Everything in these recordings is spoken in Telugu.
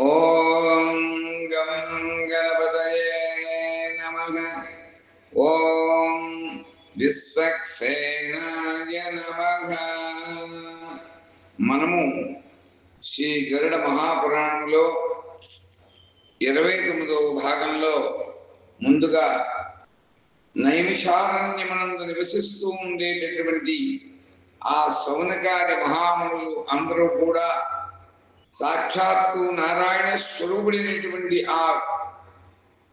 ఓం గం గణపతయే నమః. ఓం విశ్వక్సేనాయ నమః. మనము శ్రీ గరుడ మహాపురాణంలో 29వ భాగంలో ముందుగా నైమిషారణ్యమనందు నివసిస్తూ ఉండేటటువంటి ఆ సౌనకాది మహామునులు అందరూ కూడా సాక్షాత్తు నారాయణ స్వరూపుడైనటువంటి ఆ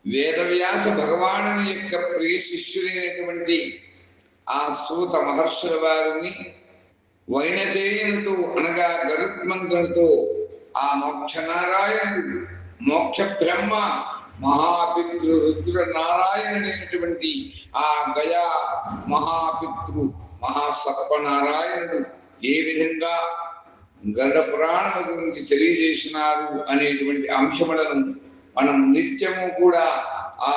వేదవ్యాస భగవాను యొక్క ప్రియ శిష్యుడైనటువంటి ఆ సూత మహర్షుల వారిని వైనతేయునితో అనగా గరుత్మంతునితో ఆ మోక్ష నారాయణుడు మోక్ష బ్రహ్మ మహాపితృ రుద్ర నారాయణుడైనటువంటి ఆ గయా మహాపితృ మహాసత్వనారాయణుడు ఏ విధంగా గరుడ పురాణం గురించి తెలియజేసినారు అనేటువంటి అంశములను మనం నిత్యము కూడా ఆ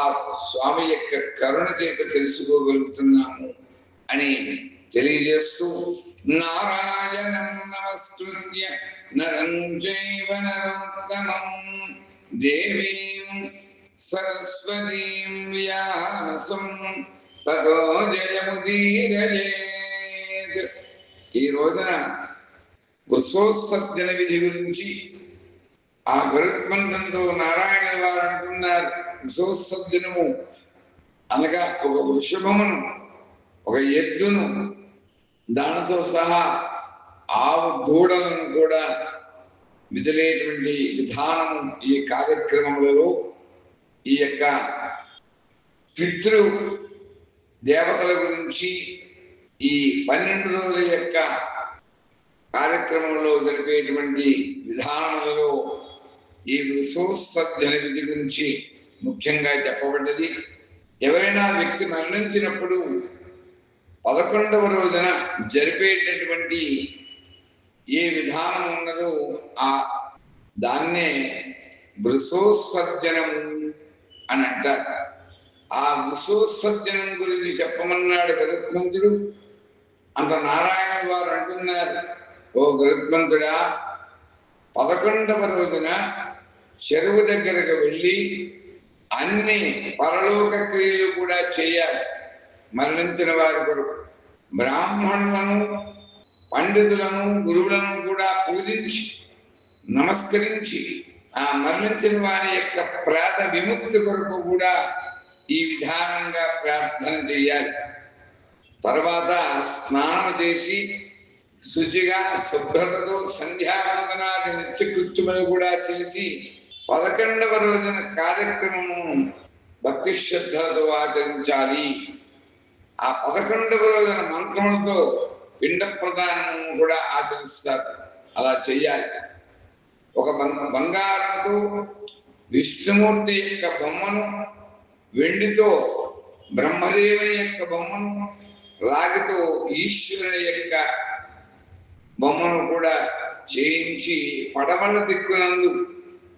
స్వామి యొక్క కరుణ చేత తెలుసుకోగలుగుతున్నాము అని తెలియజేస్తూ నారాయణం నమస్కృత్య నరం చైవ నరోత్తమం దేవీం సరస్వతీం వ్యాసం తతో జయముదీరయేత్. ఈ రోజున వృషోత్సర్జన విధి గురించి ఆ గరుత్మంతంతో నారాయణ వారు అంటున్నారు. వృషోత్సర్జనము అనగా ఒక వృషభమును, ఒక ఎద్దును, దానితో సహా ఆవు దూడలను కూడా విదిలేటువంటి విధానము ఈ కార్యక్రమములలో ఈ యొక్క పితృ దేవతల గురించి ఈ 12 రోజుల యొక్క కార్యక్రమంలో జరిపేటువంటి విధానములలో ఈ వృషోత్సర్జన విధి గురించి ముఖ్యంగా చెప్పబడ్డది. ఎవరైనా వ్యక్తి మరణించినప్పుడు 11వ రోజున జరిపేటటువంటి ఏ విధానం ఉన్నదో ఆ దాన్నే వృషోత్సర్జనము అని అంటారు. ఆ వృషోత్సర్జనం గురించి చెప్పమన్నాడు గరుత్మంతుడు. అంత నారాయణ వారు అంటున్నారు, ఓ గరుత్మంతుడా, 11వ రోజున చెరువు దగ్గరకు వెళ్ళి అన్ని పరలోక క్రియలు కూడా చేయాలి. మరణించిన వారి కొరకు బ్రాహ్మణులను, పండితులను, గురువులను కూడా పూజించి నమస్కరించి ఆ మరణించిన వారి యొక్క ప్రేత విముక్తి కొరకు కూడా ఈ విధానంగా ప్రార్థన చేయాలి. తర్వాత స్నానం చేసి శుచిగా శుభ్రతతో సంధ్యావందనాది నిత్యకృత్యములు కూడా చేసి 11వ రోజున కార్యక్రమము భక్తి శ్రద్ధలతో ఆచరించాలి. ఆ 11వ రోజున మంత్రములతో పిండ ప్రదానము కూడా ఆచరిస్తారు. అలా చెయ్యాలి. ఒక బంగారంతో విష్ణుమూర్తి యొక్క బొమ్మను, వెండితో బ్రహ్మదేవుని యొక్క బొమ్మను, రాగితో ఈశ్వరుని యొక్క బొమ్మను కూడా చేయించి పడమల దిక్కునందు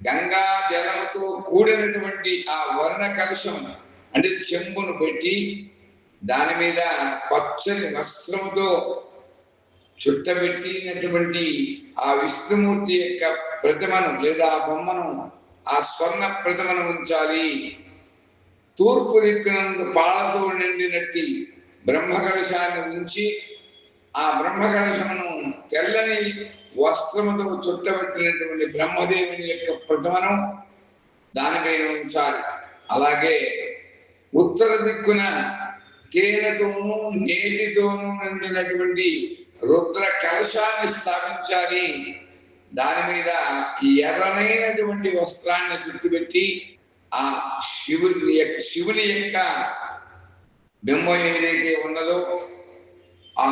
గంగా జలముతో కూడినటువంటి ఆ వర్ణ కలశం అంటే చెంబును పెట్టి దాని మీద పచ్చని వస్త్రముతో చుట్టబెట్టినటువంటి ఆ విష్ణుమూర్తి యొక్క ప్రతిమను లేదా బొమ్మను, ఆ స్వర్ణ ప్రతిమను ఉంచాలి. తూర్పు దిక్కునందు పాలతో నిండినట్టి బ్రహ్మకలశాన్ని ఉంచి ఆ బ్రహ్మకలశమును తెల్లని వస్త్రముతో చుట్టబెట్టినటువంటి బ్రహ్మదేవుని యొక్క ప్రతిమను దానిపైన ఉంచాలి. అలాగే ఉత్తర దిక్కున తేనెతోనూ నేతితోనూ నిండినటువంటి రుద్ర కలశాన్ని స్థాపించాలి. దాని మీద ఎర్రనైనటువంటి వస్త్రాన్ని చుట్టుపెట్టి ఆ శివుని యొక్క బింబం ఏదైతే ఉన్నదో ఆ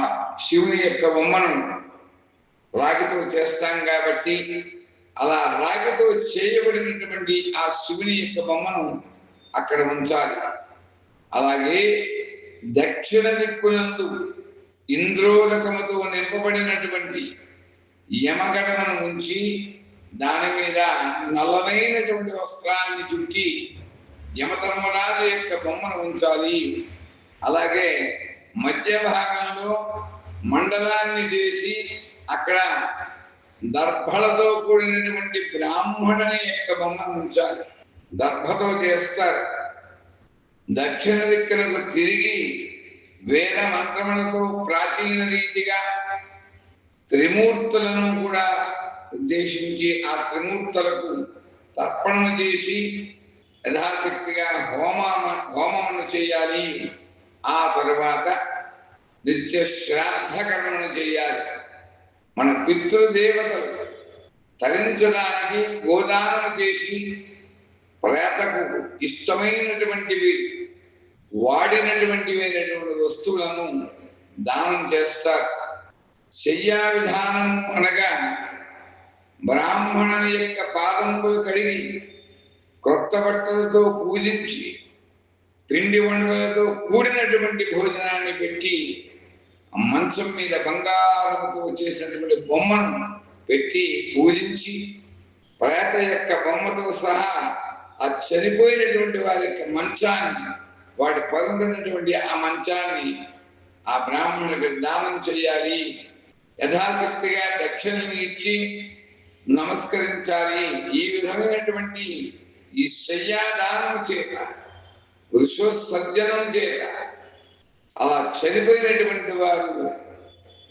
శివుని యొక్క బొమ్మను రాగితో చేస్తాం కాబట్టి అలా రాగితో చేయబడినటువంటి ఆ శివుని యొక్క బొమ్మను అక్కడ ఉంచాలి. అలాగే దక్షిణ దిక్కునందు ఇంద్రోదకముతో నింపబడినటువంటి యమగడను ఉంచి దాని మీద నల్లనైనటువంటి వస్త్రాన్ని చుట్టి యమధర్మరాజు యొక్క బొమ్మను ఉంచాలి. అలాగే మధ్య భాగంలో మండలాన్ని చేసి అక్కడ దర్భలతో కూడినటువంటి బ్రాహ్మణుని యొక్క బొమ్మను ఉంచాలి. దర్భతో చేస్తారు. దక్షిణ దిక్కునకు తిరిగి వేద మంత్రములతో ప్రాచీన రీతిగా త్రిమూర్తులను కూడా ఉద్దేశించి ఆ త్రిమూర్తులకు తర్పణము చేసి యథాశక్తిగా హోమమును చేయాలి. ఆ తరువాత నిత్య శ్రాద్ధ కర్మను చేయాలి. మన పితృదేవతలు తరించడానికి గోదానము చేసి ప్రేతకు ఇష్టమైనటువంటివి వాడినటువంటి వస్తువులను దానం చేస్తారు. శయ్యా విధానం అనగా బ్రాహ్మణుని యొక్క పాదములు కడిగి క్రొత్త బట్టలతో పూజించి పిండి వంటలతో కూడినటువంటి భోజనాన్ని పెట్టి మంచం మీద బంగారంతో చేసినటువంటి బొమ్మను పెట్టి పూజించి ప్రేత యొక్క బొమ్మతో సహా ఆ చనిపోయినటువంటి వారి యొక్క మంచాన్ని, వాటి పరుండినటువంటి ఆ మంచాన్ని ఆ బ్రాహ్మణులకు దానం చేయాలి. యథాశక్తిగా దక్షిణని ఇచ్చి నమస్కరించాలి. ఈ విధమైనటువంటి ఈ శయ్యాదానం చేత, వృషోత్సర్జనం చేత అలా చనిపోయినటువంటి వారు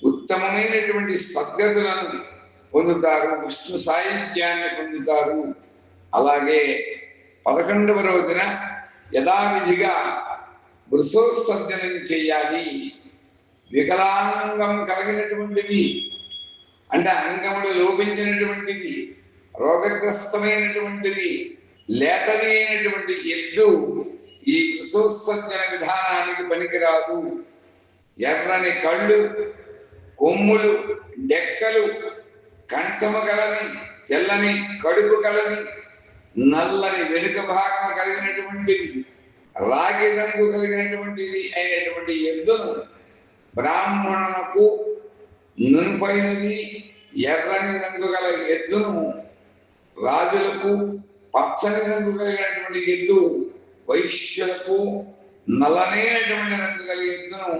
ఉత్తమమైనటువంటి సద్గతులను పొందుతారు, విష్ణు సాయుధ్యాన్ని పొందుతారు. అలాగే 11వ రోజున యథావిధిగా వృషోత్సర్జనం చేయాలి. వికలాంగం కలిగినటువంటిది అంటే అంగములు లోపించినటువంటిది, రోగగ్రస్తమైనటువంటిది, లేతది అయినటువంటి ఎద్దు ఈ వృషోత్సర్జన విధానానికి పనికిరాదు. ఎర్రని కళ్ళు, కొమ్ములు, డెక్కలు, కంఠము కలది, తెల్లని కడుపు కలది, నల్లని వెనుక భాగం కలిగినటువంటిది, రాగి రంగు కలిగినటువంటిది అయినటువంటి ఎద్దును బ్రాహ్మణులకు నునుపైనది ఎర్రని రంగు గల ఎద్దును రాజులకు, పచ్చని రంగు కలిగినటువంటి ఎద్దు వైశ్యులకు, నల్లనైనటువంటి రంగు కలిగిన ఎద్దును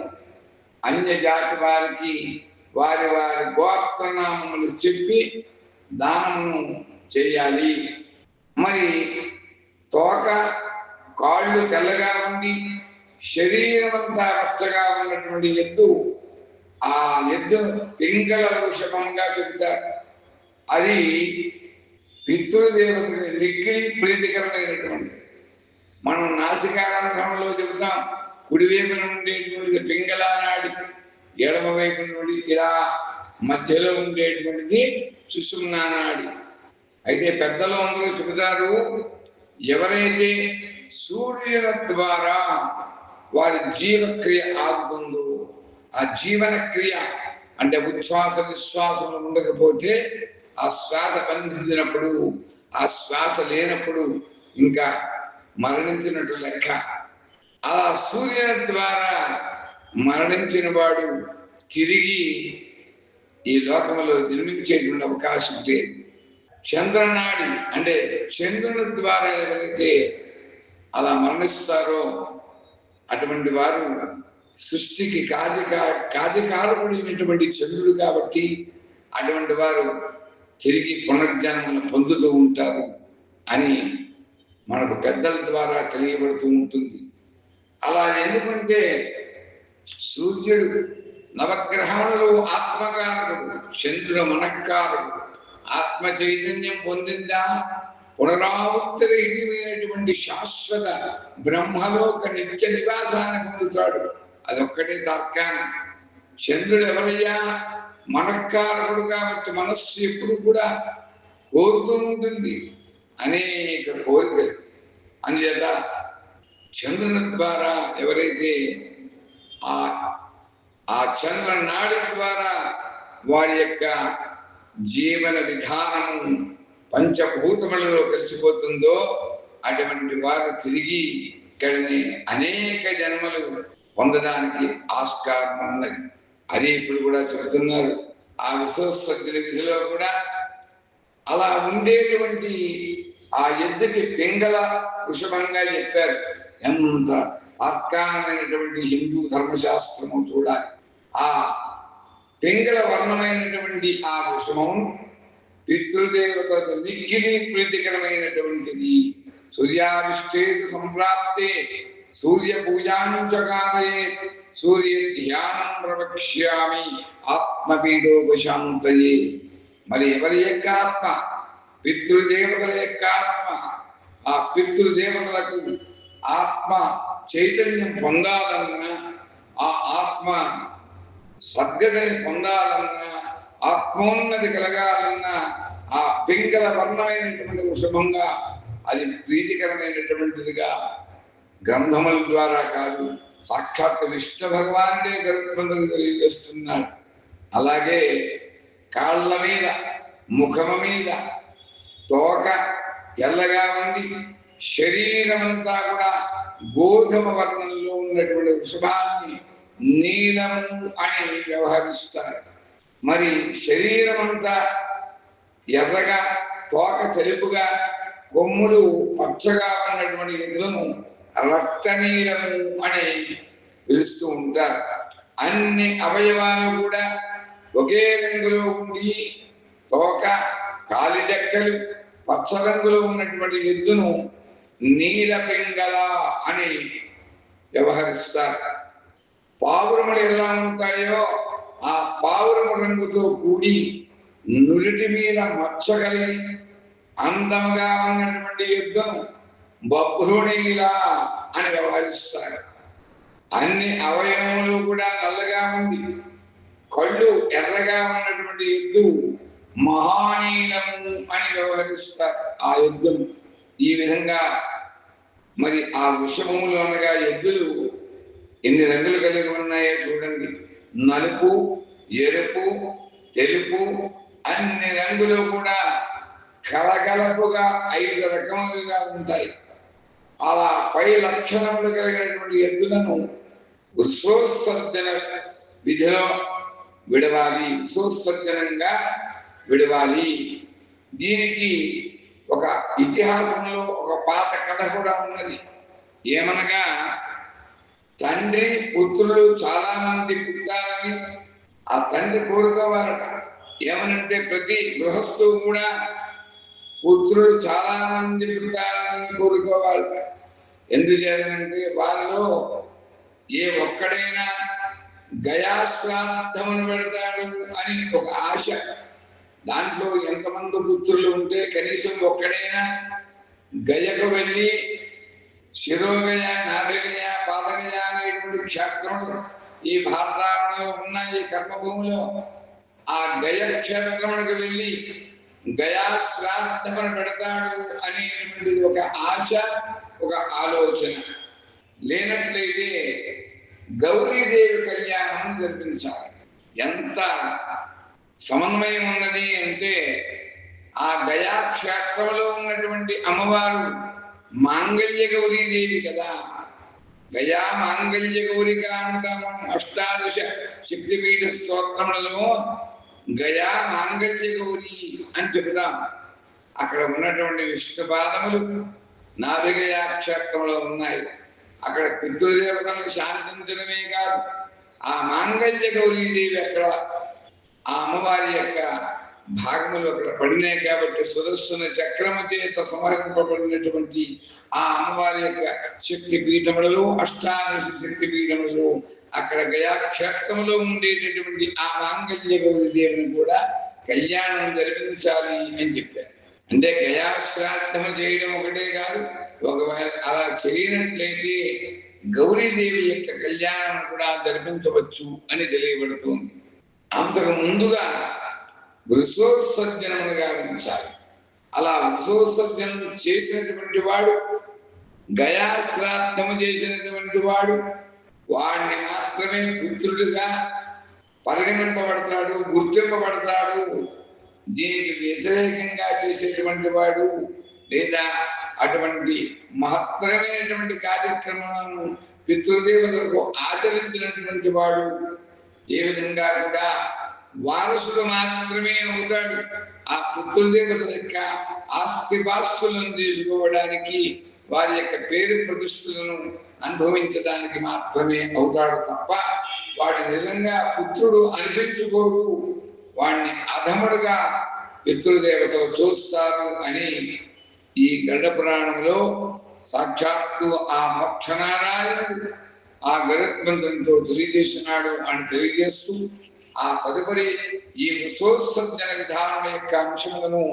అన్య జాతి వారికి వారి వారి గోత్రనామములు చెప్పి దానమును చేయాలి. మరి తోక, కాళ్ళు తెల్లగా ఉండి శరీరం అంతా రచ్చగా ఉన్నటువంటి ఎద్దు, ఆ ఎద్దును పింగళ వృషభంగా చెబుతారు. అది పితృదేవతకి మిక్కిలి ప్రీతికరమైనటువంటిది. మనం నాసికారంభంలో చెబుతాం, కుడివైపున ఉండేటువంటిది పింగళ నాడి, ఎడమ వైపు నుండి ఇలా మధ్యలో ఉండేటువంటిది సుషుమ్నా నాడి. అయితే పెద్దలు అందరూ చెబుతారు, ఎవరైతే సూర్యుని ద్వారా వారి జీవక్రియ ఆగుతుందో, ఆ జీవన క్రియ అంటే ఉచ్ఛ్వాస విశ్వాసములు ఉండకపోతే ఆ శ్వాస బంధించినప్పుడు, ఆ శ్వాస లేనప్పుడు ఇంకా మరణించినట్టు లెక్క. అలా సూర్యుని ద్వారా మరణించిన వాడు తిరిగి ఈ లోకంలో జన్మించేటువంటి అవకాశం లేదు. చంద్రనాడి అంటే చంద్రుని ద్వారా ఎవరైతే అలా మరణిస్తారో అటువంటి వారు సృష్టికి కాదికారకుడైనటువంటి చంద్రుడు కాబట్టి అటువంటి వారు తిరిగి పునర్జన్మను పొందుతూ ఉంటారు అని మనకు పెద్దల ద్వారా తెలియబడుతూ ఉంటుంది. అలా ఎందుకంటే సూర్యుడు నవగ్రహములలో ఆత్మకారకుడు, చంద్రుడు మనఃకారకుడు. ఆత్మ చైతన్యం పొందిందా పునరావృత్తరహితమైనటువంటి శాశ్వత బ్రహ్మలోక నిత్య నివాసాన్ని పొందుతాడు. అదొక్కటే తార్కాణం. చంద్రుడు ఎవరయ్యా? మనఃకారకుడు కాబట్టి మనస్సు ఎప్పుడు కూడా కోరుతూ ఉంటుంది అనేక కోరికలు. అందుచేత చంద్రుని ద్వారా ఎవరైతే ఆ చంద్ర నాడి ద్వారా వారి యొక్క జీవన విధానము పంచభూతములలో కలిసిపోతుందో అటువంటి వారు తిరిగి ఇక్కడనే అనేక జన్మలు పొందడానికి ఆస్కారం ఉన్నది. అది ఇప్పుడు కూడా చెబుతున్నారు. ఆ విశ్వసర్జన విధిలో కూడా అలా ఉండేటువంటి ఆ ఎద్దుకి పింగళ వృషభంగా చెప్పారు. ఎంత తార్కాణమైనటువంటి హిందూ ధర్మశాస్త్రము చూడాలి. ఆ పింగళ వర్ణమైనటువంటి ఆ వృషభము పితృదేవతలకు మిక్కిలి ప్రీతికరమైనటువంటిది. సూర్యావిష్ఠేతు సంప్రాప్తే సూర్య పూజాంచకారేత్ సూర్య ధ్యానం ప్రవక్ష్యామి ఆత్మపీడోపశాంతయే. మరి ఎవరి యొక్క ఆత్మ? పితృదేవతల యొక్క ఆత్మ. ఆ పితృదేవతలకు ఆత్మ చైతన్యం పొందాలన్నా, ఆ ఆత్మ సద్గతిని పొందాలన్నా, ఆత్మోన్నతి కలగాలన్నా ఆ పింగళ వర్ణమైనటువంటి వృషభంగా అది ప్రీతికరమైనటువంటిదిగా గ్రంథముల ద్వారా కాదు, సాక్షాత్ విష్ణు భగవానుడే గరుత్మంతుడు తెలియజేస్తున్నాడు. అలాగే కాళ్ళ మీద, ముఖము మీద తోక తెల్లగా ఉండి శరీరమంతా కూడా గోధుమ వర్ణంలో ఉన్నటువంటి వృషభాన్ని నీలము అని వ్యవహరిస్తారు. మరి శరీరమంతా ఎర్రగా, తోక తెలుపుగా, కొమ్ములు పచ్చగా ఉన్నటువంటి ఎద్దును రక్తనీలము అని పిలుస్తూ ఉంటారు. అన్ని అవయవాలు కూడా ఒకే రంగులో ఉండి తోక, కాలిడెక్కలు పచ్చ రంగులో ఉన్నటువంటి ఎద్దును నీలపింగళ అని వ్యవహరిస్తారు. పావురములు ఎలా ఉంటాయో ఆ పావురము రంగుతో కూడి నురిటి మీద మచ్చ కలిగి అందముగా ఉన్నటువంటి ఎద్దును బభ్రుణీల అని వ్యవహరిస్తారు. అన్ని అవయవములు కూడా నల్లగా ఉంది, కళ్ళు ఎర్రగా ఉన్నటువంటి ఎద్దు మహానీలము అని వ్యవహరిస్తారు ఆ ఎద్దును. ఈ విధంగా మరి ఆ వృషభములు అనగా ఎద్దులు ఎన్ని రంగులు కలిగి ఉన్నాయో చూడండి. నలుపు, ఎరుపు, తెలుపు అన్ని రంగులు కూడా కలగలపుగా 5 రకములుగా ఉంటాయి. అలా పై లక్షణములు కలిగినటువంటి ఎద్దులను వృషోత్సర్జన విధిలో విడవాలి, వృషోత్సర్జనంగా విడవాలి. దీనికి ఒక ఇతిహాసంలో ఒక పాత కథ కూడా ఉన్నది. ఏమనగా, తండ్రి పుత్రులు చాలా మంది పుట్టాలని ఆ తండ్రి కోరుకోవాలట. ఏమనంటే ప్రతి గృహస్థువు కూడా పుత్రులు చాలా మంది పుట్టాలని కోరుకోవాలట. ఎందుచేతనంటే వాళ్ళు ఏ ఒక్కడైనా గయాశ్రాద్ధమును పెడతాడు అని ఒక ఆశ. దాంట్లో ఎంతమంది పుత్రులు ఉంటే కనీసం ఒక్కడైనా గయకు వెళ్ళి శిరోగయ, నాభిగయ, పాదగయ అనేటువంటి క్షేత్రములు ఈ భారతావరణలో ఉన్న ఈ కర్మభూమిలో ఆ గయ క్షేత్రములకు వెళ్ళి గయాశ్రాద్ధమును పెడతాడు అనేటువంటిది ఒక ఆశ, ఒక ఆలోచన. లేనట్లయితే గౌరీదేవి కళ్యాణం జరిపించాలి. ఎంత సమన్వయం ఉన్నది అంటే, ఆ గయా క్షేత్రంలో ఉన్నటువంటి అమ్మవారు మాంగళ్య గౌరీదేవి కదా. గయా మాంగళ్య గౌరిక అంటాము. అష్టాదశ శక్తిపీఠ స్తోత్రములలో గయా మాంగళ్య గౌరి అని చెబుతాం. అక్కడ ఉన్నటువంటి విష్ణు పాదములు నాభిగయా క్షేత్రంలో ఉన్నాయి. అక్కడ పితృదేవతలను శాంతించడమే కాదు, ఆ మాంగళ్య గౌరీదేవి అక్కడ ఆ అమ్మవారి యొక్క భాగములు అక్కడ పడినాయి. కాబట్టి సుదర్శన చక్రము చేత సంహరింపబడినటువంటి ఆ అమ్మవారి యొక్క శక్తి పీఠములలో, అష్టాదశ శక్తి పీఠములలో అక్కడ గయాక్షేత్రములో ఉండేటటువంటి ఆ మాంగళ్య గౌరీదేవిని కూడా కళ్యాణం జరిపించాలి అని చెప్పారు. అంటే గయాశ్రాద్ధము చేయడం ఒకటే కాదు, ఒకవేళ అలా చేయనట్లయితే గౌరీదేవి యొక్క కళ్యాణం కూడా జరిపించవచ్చు అని తెలియబడుతుంది. అంతకు ముందుగా వృషోత్సర్జనమును గావించాలి. అలా వృషోత్సర్జనం చేసినటువంటి వాడు, గయాశ్రాద్ధము చేసినటువంటి వాడు, వాడిని మాత్రమే పుత్రుడిగా పరిగణింపబడతాడు, గుర్తింపబడతాడు. దీనికి వ్యతిరేకంగా చేసేటువంటి వాడు లేదా అటువంటి మహత్తరమైనటువంటి కార్యక్రమాలను పితృదేవతలకు ఆచరించినటువంటి వాడు ఏ విధంగా కూడా వారసుడు మాత్రమే అవుతాడు. ఆ పితృదేవతల యొక్క ఆస్తిపాస్తులను తీసుకోవడానికి, వారి యొక్క పేరు ప్రతిష్టలను అనుభవించడానికి మాత్రమే అవుతాడు తప్ప వాడు నిజంగా పుత్రుడు అనిపించుకోడు. వాడిని అధముడుగా పితృదేవతలు చూస్తారు అని ఈ గరుడ పురాణంలో సాక్షాత్తు ఆ మోక్షనారాయణుడు ఆ గరుత్మంతునితో తెలియజేసినాడు అని తెలియజేస్తూ ఆ తదుపరి ఈ విశ్వోత్సర్జన విధానం యొక్క అంశములను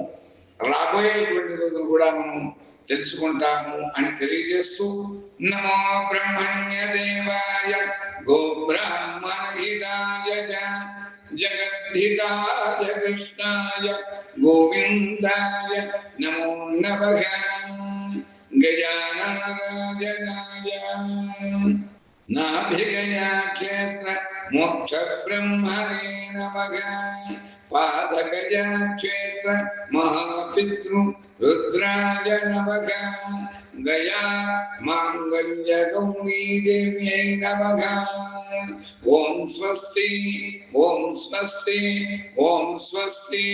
రాబోయేటువంటి రోజులు కూడా మనం తెలుసుకుంటాము అని తెలియజేస్తూ నమో బ్రహ్మణ్య దేవాయ గో బ్రాహ్మణ హితాయ జగద్ధితాయ కృష్ణాయ గోవిందాయ నమో నమః గజానారాయణాయ నాభిగయా క్షేత్ర మోక్ష బ్రహ్మణే నమః పాదగజా క్షేత్ర మహాపితృ రుద్రాయ నమః గయా మాంగళ్య గౌరీ దేవ్యై నమః ఓం స్వస్తి ఓం స్వస్తి ఓం స్వస్తి.